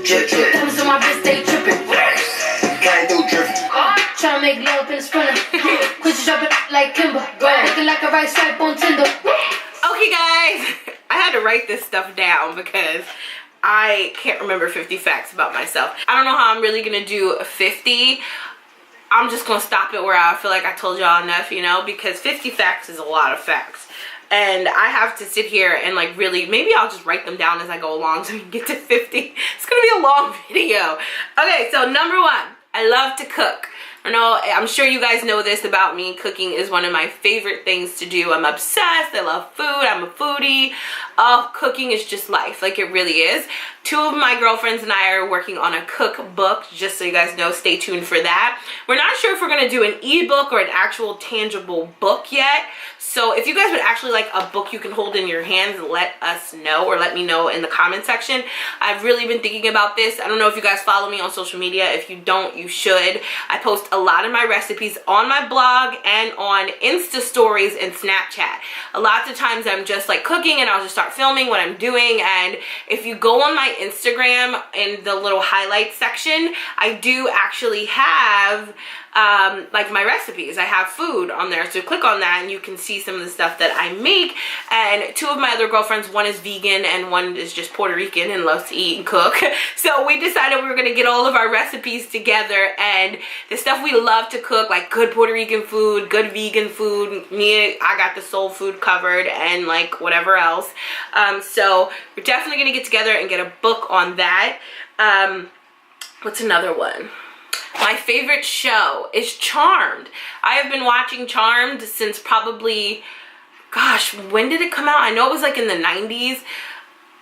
Drip, drip. Diamonds on my wrist, they dripping. Can't do dripping. Tryna make love in a sprinter. Quit dropping like Kimber. Looking like a right stripe on Tinder. Okay, guys, I had to write this stuff down because I can't remember 50 facts about myself. I don't know how I'm really gonna do 50. I'm just gonna stop it where I feel like I told y'all enough, you know, because 50 facts is a lot of facts. And I have to sit here and like really, maybe I'll just write them down as I go along so we can get to 50. It's gonna be a long video. Okay, so number one, I love to cook. I know, I'm sure you guys know this about me. Cooking is one of my favorite things to do. I'm obsessed. I love food. I'm a foodie. Oh, cooking is just life. Like, it really is. Two of my girlfriends and I are working on a cookbook, just so you guys know. Stay tuned for that. We're not sure if we're going to do an ebook or an actual tangible book yet. So if you guys would actually like a book you can hold in your hands, let us know, or let me know in the comment section. I've really been thinking about this. I don't know if you guys follow me on social media. If you don't, you should. I post a lot of my recipes on my blog and on Insta stories and Snapchat. A lot of times I'm just like cooking and I'll just start filming what I'm doing. And if you go on my Instagram in the little highlight section, I do actually have like my recipes. I have food on there, so click on that and you can see some of the stuff that I make. And two of my other girlfriends, one is vegan and one is just Puerto Rican and loves to eat and cook. So we decided we were gonna get all of our recipes together, and the stuff we love to cook, like good Puerto Rican food, good vegan food. Me, I got the soul food covered, and like whatever else. So we're definitely gonna get together and get a book on that. What's another one? My favorite show is Charmed. I have been watching Charmed since probably, gosh, when did it come out? I know it was like in the 90s.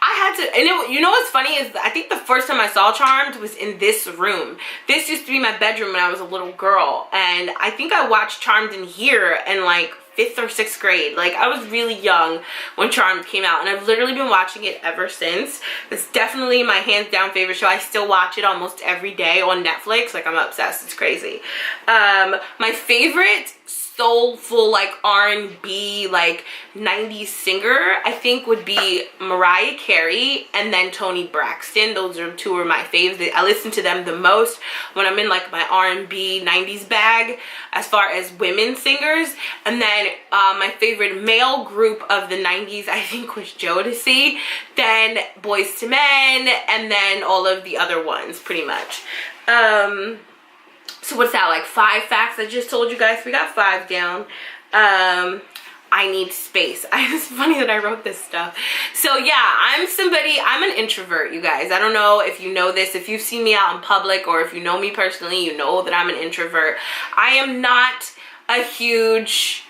I had to, and you know what's funny is I think the first time I saw Charmed was in this room. This used to be my bedroom when I was a little girl, and I think I watched Charmed in here in like 5th or 6th grade. Like, I was really young when Charmed came out, and I've literally been watching it ever since. It's definitely my hands down favorite show. I still watch it almost every day on Netflix. Like, I'm obsessed. It's crazy. My favorite soulful, like R&B, like 90s singer, I think would be Mariah Carey and then Toni Braxton. Those are two of my faves. I listen to them the most when I'm in like my R&B 90s bag as far as women singers. And then my favorite male group of the 90s, I think, was Jodeci, then Boyz II Men, and then all of the other ones pretty much. So what's that, like 5 facts I just told you guys? We got 5 down. I need space. It's funny that I wrote this stuff. So yeah, I'm an introvert, you guys. I don't know if you know this. If you've seen me out in public, or if you know me personally, you know that I'm an introvert. I am not a huge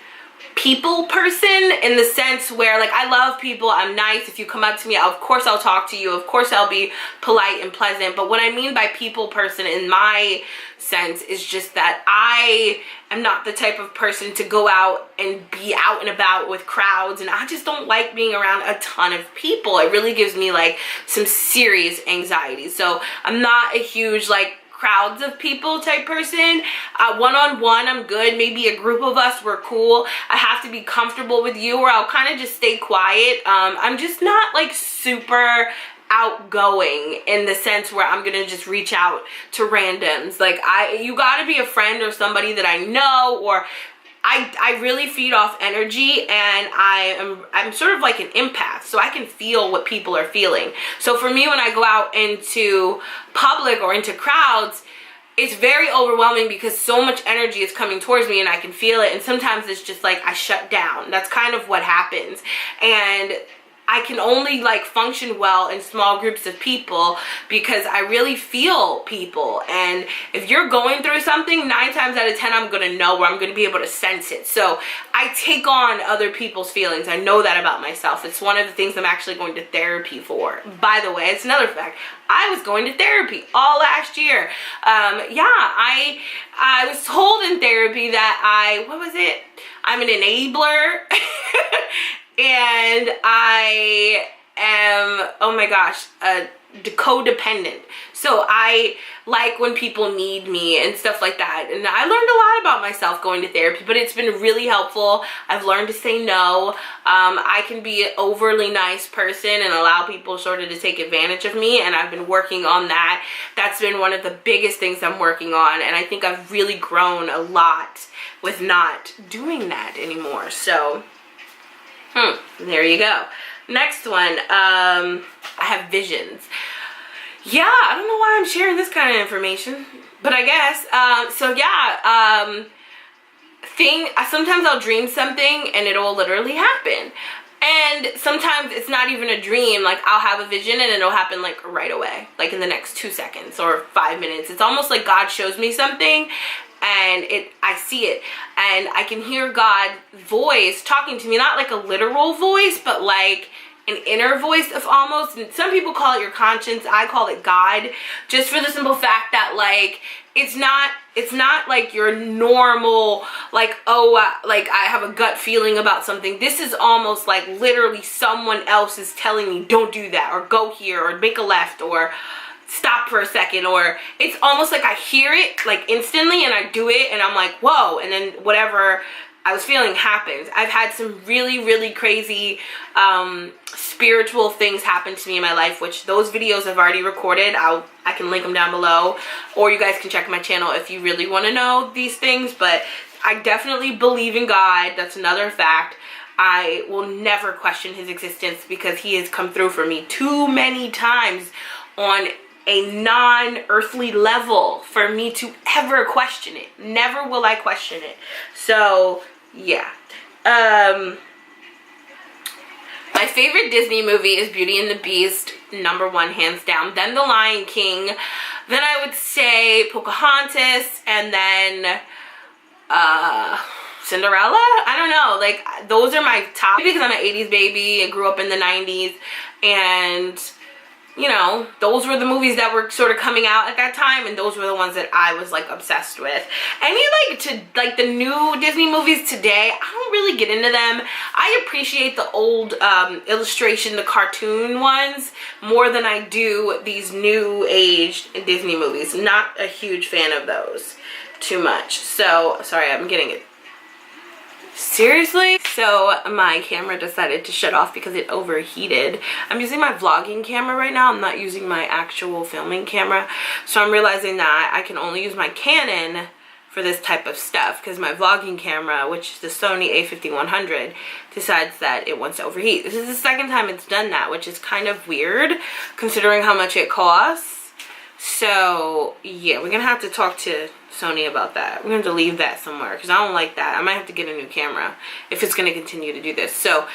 people person, in the sense where, like, I love people. I'm nice. If you come up to me, of course I'll talk to you. Of course I'll be polite and pleasant. But what I mean by people person in my sense is just that I am not the type of person to go out and be out and about with crowds, and I just don't like being around a ton of people. It really gives me like some serious anxiety. So I'm not a huge like crowds of people type person. One-on-one, I'm good. Maybe a group of us, we're cool. I have to be comfortable with you, or I'll kind of just stay quiet. I'm just not like super outgoing in the sense where I'm gonna just reach out to randoms. Like, you gotta be a friend or somebody that I know, or I really feed off energy, and I'm sort of like an empath, so I can feel what people are feeling. So for me, when I go out into public or into crowds, it's very overwhelming because so much energy is coming towards me and I can feel it, and sometimes it's just like I shut down. That's kind of what happens. And I can only like function well in small groups of people because I really feel people. And if you're going through something, 9 times out of 10, I'm gonna know, or I'm gonna be able to sense it. So I take on other people's feelings. I know that about myself. It's one of the things I'm actually going to therapy for. By the way, it's another fact. I was going to therapy all last year. Yeah, I was told in therapy that what was it? I'm an enabler. And I am, oh my gosh, codependent. So I like when people need me and stuff like that. And I learned a lot about myself going to therapy, but it's been really helpful. I've learned to say no. I can be an overly nice person and allow people sort of to take advantage of me, and I've been working on that. That's been one of the biggest things I'm working on, and I think I've really grown a lot with not doing that anymore. So there you go. Next one, I have visions. Yeah, I don't know why I'm sharing this kind of information, but I guess, sometimes I'll dream something and it'll literally happen. And sometimes it's not even a dream, like I'll have a vision and it'll happen like right away, like in the next 2 seconds or 5 minutes. It's almost like God shows me something and I see it, and I can hear God's voice talking to me, not like a literal voice, but like an inner voice of almost, and some people call it your conscience, I call it God, just for the simple fact that like it's not like your normal like, oh like I have a gut feeling about something. This is almost like literally someone else is telling me don't do that, or go here, or make a left, or stop for a second, or it's almost like I hear it like instantly and I do it and I'm like whoa, and then whatever I was feeling happens. I've had some really crazy spiritual things happen to me in my life, which those videos I've already recorded. I can link them down below, or you guys can check my channel if you really want to know these things. But I definitely believe in God. That's another fact. I will never question his existence because he has come through for me too many times on a non-earthly level for me to ever question it. Never will I question it. So yeah. My favorite Disney movie is Beauty and the Beast, #1 hands down, then The Lion King, then I would say Pocahontas, and then Cinderella. I don't know, like those are my top, because I'm an 80s baby. I grew up in the 90s, and you know, those were the movies that were sort of coming out at that time, and those were the ones that I was like obsessed with. Any like the new Disney movies today, I don't really get into them. I appreciate the old illustration, the cartoon ones, more than I do these new age Disney movies. Not a huge fan of those too much. So sorry, I'm getting it. Seriously? So my camera decided to shut off because it overheated. I'm using my vlogging camera right now. I'm not using my actual filming camera. So I'm realizing that I can only use my Canon for this type of stuff, because my vlogging camera, which is the Sony a5100, decides that it wants to overheat. This is the second time it's done that, which is kind of weird considering how much it costs. So yeah, we're gonna have to talk to Sony about that. We're going to leave that somewhere because I don't like that. I might have to get a new camera if it's going to continue to do this. So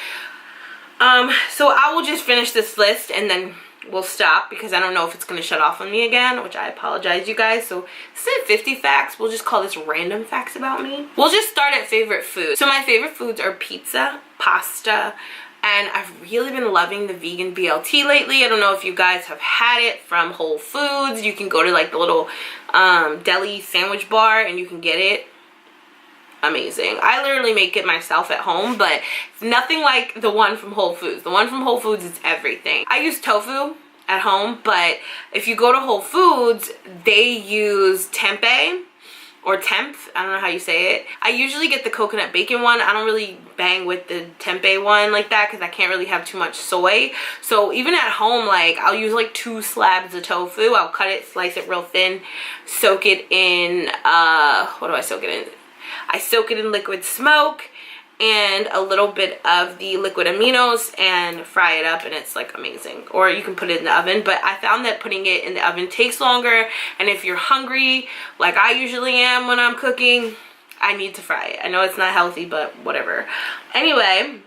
I will just finish this list and then we'll stop, because I don't know if it's going to shut off on me again, which I apologize, you guys. So instead of 50 facts, we'll just call this random facts about me. We'll just start at favorite food. So my favorite foods are pizza, pasta, and I've really been loving the vegan BLT lately. I don't know if you guys have had it from Whole Foods. You can go to like the little deli sandwich bar and you can get it. Amazing. I literally make it myself at home, but it's nothing like the one from Whole Foods. The one from Whole Foods is everything. I use tofu at home, but if you go to Whole Foods, they use tempeh or tempeh. I don't know how you say it. I usually get the coconut bacon one. I don't really bang with the tempeh one like that because I can't really have too much soy. So even at home, like I'll use like 2 slabs of tofu. I'll cut it, slice it real thin, soak it in, what do I soak it in? I soak it in liquid smoke and a little bit of the liquid aminos and fry it up, and it's like amazing. Or you can put it in the oven, but I found that putting it in the oven takes longer, and if you're hungry like I usually am when I'm cooking, I need to fry it. I know it's not healthy, but whatever. Anyway,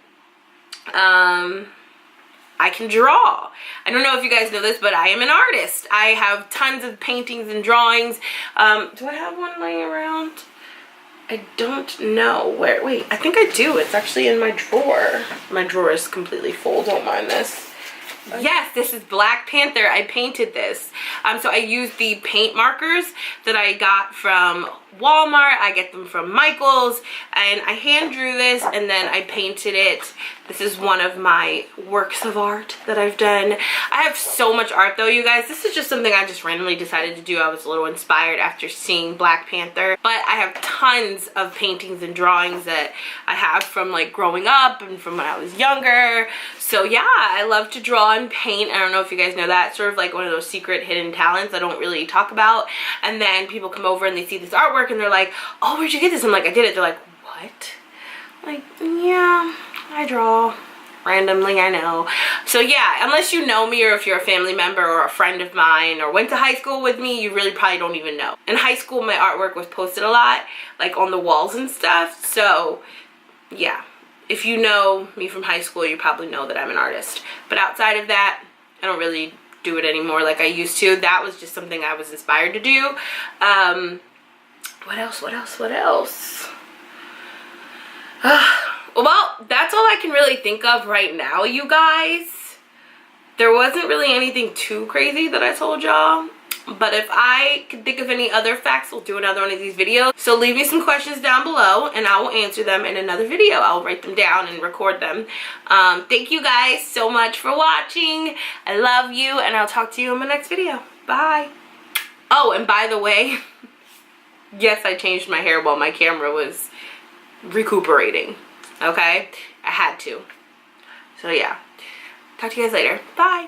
I can draw. I don't know if you guys know this, but I am an artist. I have tons of paintings and drawings. Do I have one laying around? I don't know where. Wait, I think I do. It's actually in my drawer. My drawer is completely full. Don't mind this. Yes, this is Black Panther. I painted this. So I used the paint markers that I got from Walmart, I get them from Michael's, and I hand drew this and then I painted it. This is one of my works of art that I've done. I have so much art though, you guys. This is just something I just randomly decided to do. I was a little inspired after seeing Black Panther, but I have tons of paintings and drawings that I have from like growing up and from when I was younger. So yeah, I love to draw and paint. I don't know if you guys know that. It's sort of like one of those secret hidden talents I don't really talk about. And then people come over and they see this artwork and they're like, oh, where'd you get this? I'm like, I did it. They're like, what? I'm like, yeah, I draw randomly, I know. So yeah, unless you know me or if you're a family member or a friend of mine or went to high school with me, you really probably don't even know. In high school, my artwork was posted a lot, like on the walls and stuff. So yeah, if you know me from high school, you probably know that I'm an artist. But outside of that, I don't really do it anymore like I used to. That was just something I was inspired to do. What else? Well, that's all I can really think of right now, you guys. There wasn't really anything too crazy that I told y'all. But if I can think of any other facts, I'll do another one of these videos. So leave me some questions down below and I will answer them in another video. I'll write them down and record them. Thank you guys so much for watching. I love you and I'll talk to you in my next video. Bye. Oh, and by the way, yes, I changed my hair while my camera was recuperating. Okay? I had to. So yeah. Talk to you guys later. Bye.